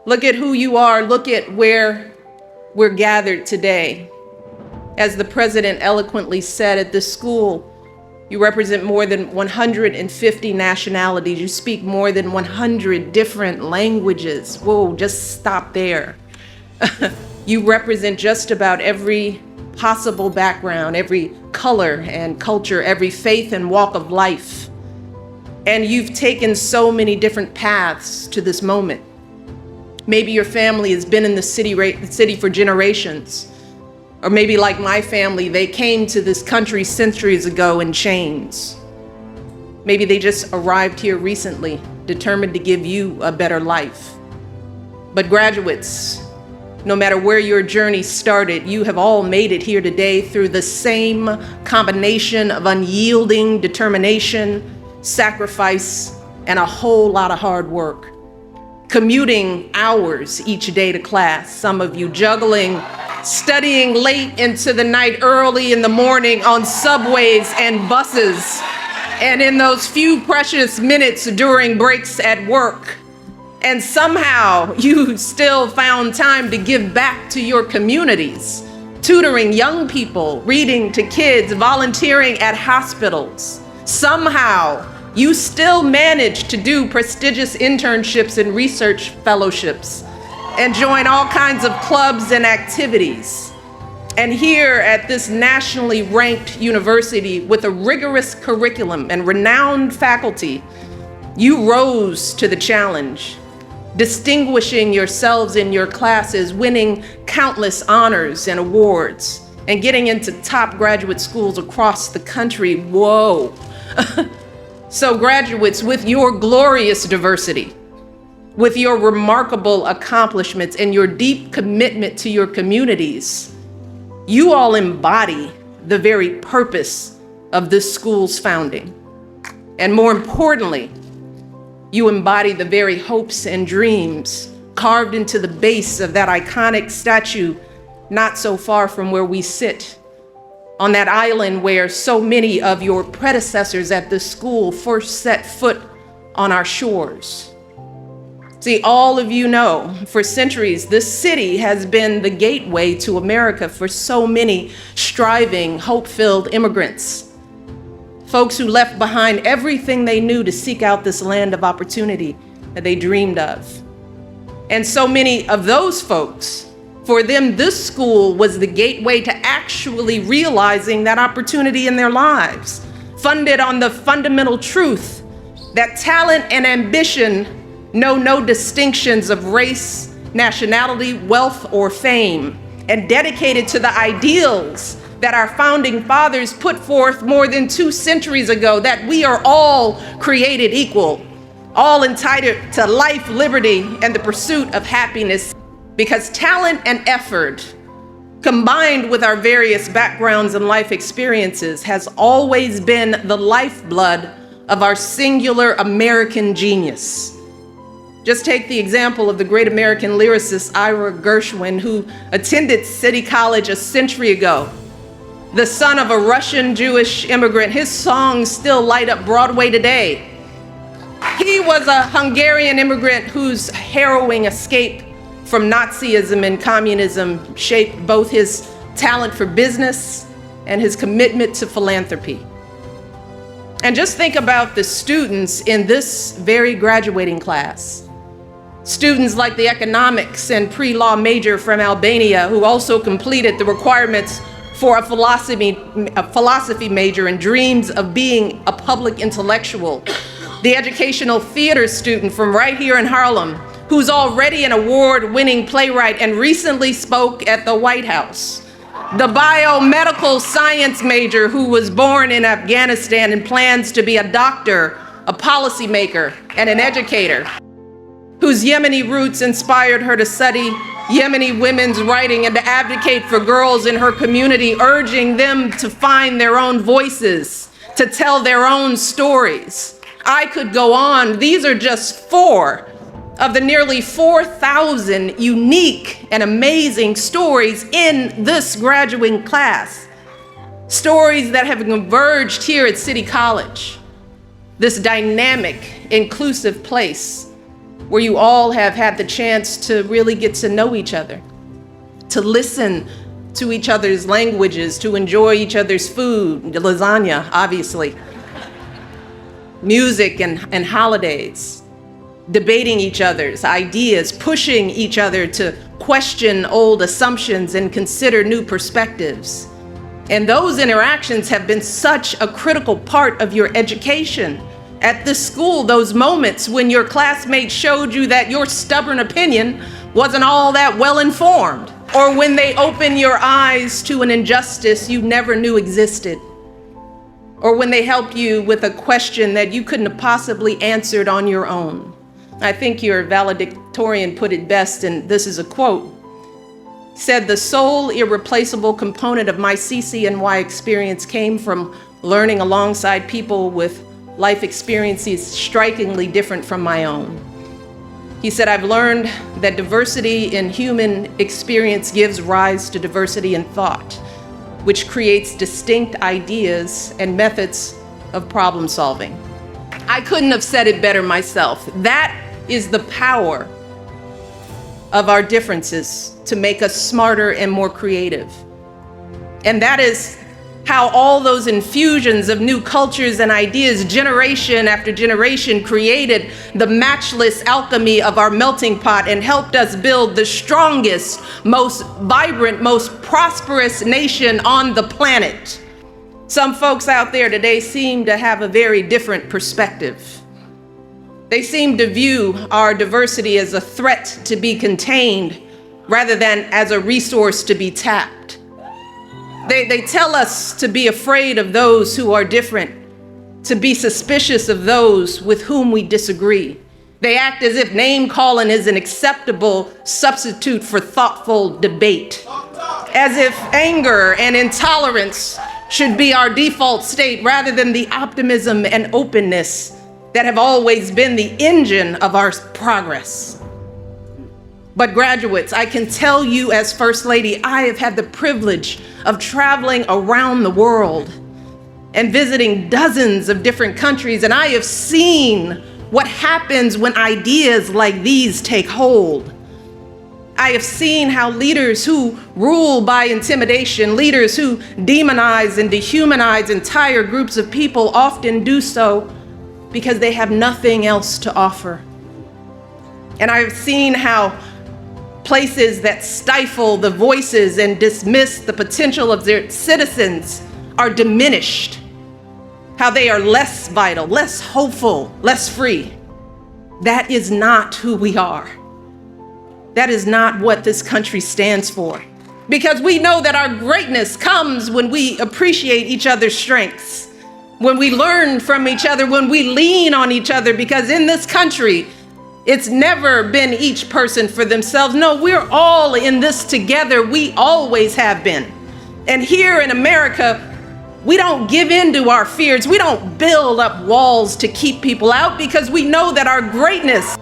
Look at who you are. Look at where we're gathered today. As the president eloquently said, at this school, you represent more than 150 nationalities. You speak more than 100 different languages. Whoa, just stop there. You represent just about every possible background, every color and culture, every faith and walk of life. And you've taken so many different paths to this moment. Maybe your family has been in the city for generations. Or maybe like my family, they came to this country centuries ago in chains. Maybe they just arrived here recently, determined to give you a better life. But graduates, no matter where your journey started, you have all made it here today through the same combination of unyielding determination, sacrifice, and a whole lot of hard work. Commuting hours each day to class, some of you juggling, studying late into the night, early in the morning on subways and buses, and in those few precious minutes during breaks at work. And somehow you still found time to give back to your communities, tutoring young people, reading to kids, volunteering at hospitals. Somehow you still managed to do prestigious internships and research fellowships and join all kinds of clubs and activities. And here at this nationally ranked university with a rigorous curriculum and renowned faculty, you rose to the challenge, distinguishing yourselves in your classes, winning countless honors and awards, and getting into top graduate schools across the country. Whoa. So graduates, with your glorious diversity, with your remarkable accomplishments and your deep commitment to your communities, you all embody the very purpose of this school's founding. And more importantly, you embody the very hopes and dreams carved into the base of that iconic statue not so far from where we sit, on that island where so many of your predecessors at this school first set foot on our shores. See, all of you know, for centuries, this city has been the gateway to America for so many striving, hope-filled immigrants. Folks who left behind everything they knew to seek out this land of opportunity that they dreamed of. And so many of those folks, for them, this school was the gateway to actually realizing that opportunity in their lives, funded on the fundamental truth that talent and ambition know no distinctions of race, nationality, wealth, or fame, and dedicated to the ideals that our founding fathers put forth more than 2 centuries ago, that we are all created equal, all entitled to life, liberty, and the pursuit of happiness. Because talent and effort, combined with our various backgrounds and life experiences, has always been the lifeblood of our singular American genius. Just take the example of the great American lyricist Ira Gershwin, who attended City College a century ago. The son of a Russian Jewish immigrant, his songs still light up Broadway today. He was a Hungarian immigrant whose harrowing escape from Nazism and communism shaped both his talent for business and his commitment to philanthropy. And just think about the students in this very graduating class. Students like the economics and pre-law major from Albania, who also completed the requirements for a philosophy major and dreams of being a public intellectual. The educational theater student from right here in Harlem, who's already an award-winning playwright and recently spoke at the White House. The biomedical science major who was born in Afghanistan and plans to be a doctor, a policymaker, and an educator, whose Yemeni roots inspired her to study Yemeni women's writing and to advocate for girls in her community, urging them to find their own voices, to tell their own stories. I could go on. These are just 4 of the nearly 4,000 unique and amazing stories in this graduating class. Stories that have converged here at City College, this dynamic, inclusive place where you all have had the chance to really get to know each other, to listen to each other's languages, to enjoy each other's food, lasagna, obviously, music and holidays, debating each other's ideas, pushing each other to question old assumptions and consider new perspectives. And those interactions have been such a critical part of your education. At this school, those moments when your classmates showed you that your stubborn opinion wasn't all that well informed, or when they opened your eyes to an injustice you never knew existed, or when they helped you with a question that you couldn't have possibly answered on your own. I think your valedictorian put it best, and this is a quote. Said, "The sole irreplaceable component of my CCNY experience came from learning alongside people with life experiences strikingly different from my own." He said, "I've learned that diversity in human experience gives rise to diversity in thought, which creates distinct ideas and methods of problem solving." I couldn't have said it better myself. That is the power of our differences to make us smarter and more creative. And that is how all those infusions of new cultures and ideas, generation after generation, created the matchless alchemy of our melting pot and helped us build the strongest, most vibrant, most prosperous nation on the planet. Some folks out there today seem to have a very different perspective. They seem to view our diversity as a threat to be contained rather than as a resource to be tapped. They tell us to be afraid of those who are different, to be suspicious of those with whom we disagree. They act as if name calling is an acceptable substitute for thoughtful debate, as if anger and intolerance should be our default state rather than the optimism and openness that have always been the engine of our progress. But graduates, I can tell you as First Lady, I have had the privilege of traveling around the world and visiting dozens of different countries, and I have seen what happens when ideas like these take hold. I have seen how leaders who rule by intimidation, leaders who demonize and dehumanize entire groups of people often do so because they have nothing else to offer. And I've seen how places that stifle the voices and dismiss the potential of their citizens are diminished, how they are less vital, less hopeful, less free. That is not who we are. That is not what this country stands for. Because we know that our greatness comes when we appreciate each other's strengths, when we learn from each other, when we lean on each other, because in this country, it's never been each person for themselves. No, we're all in this together. We always have been. And here in America, we don't give in to our fears. We don't build up walls to keep people out because we know that our greatness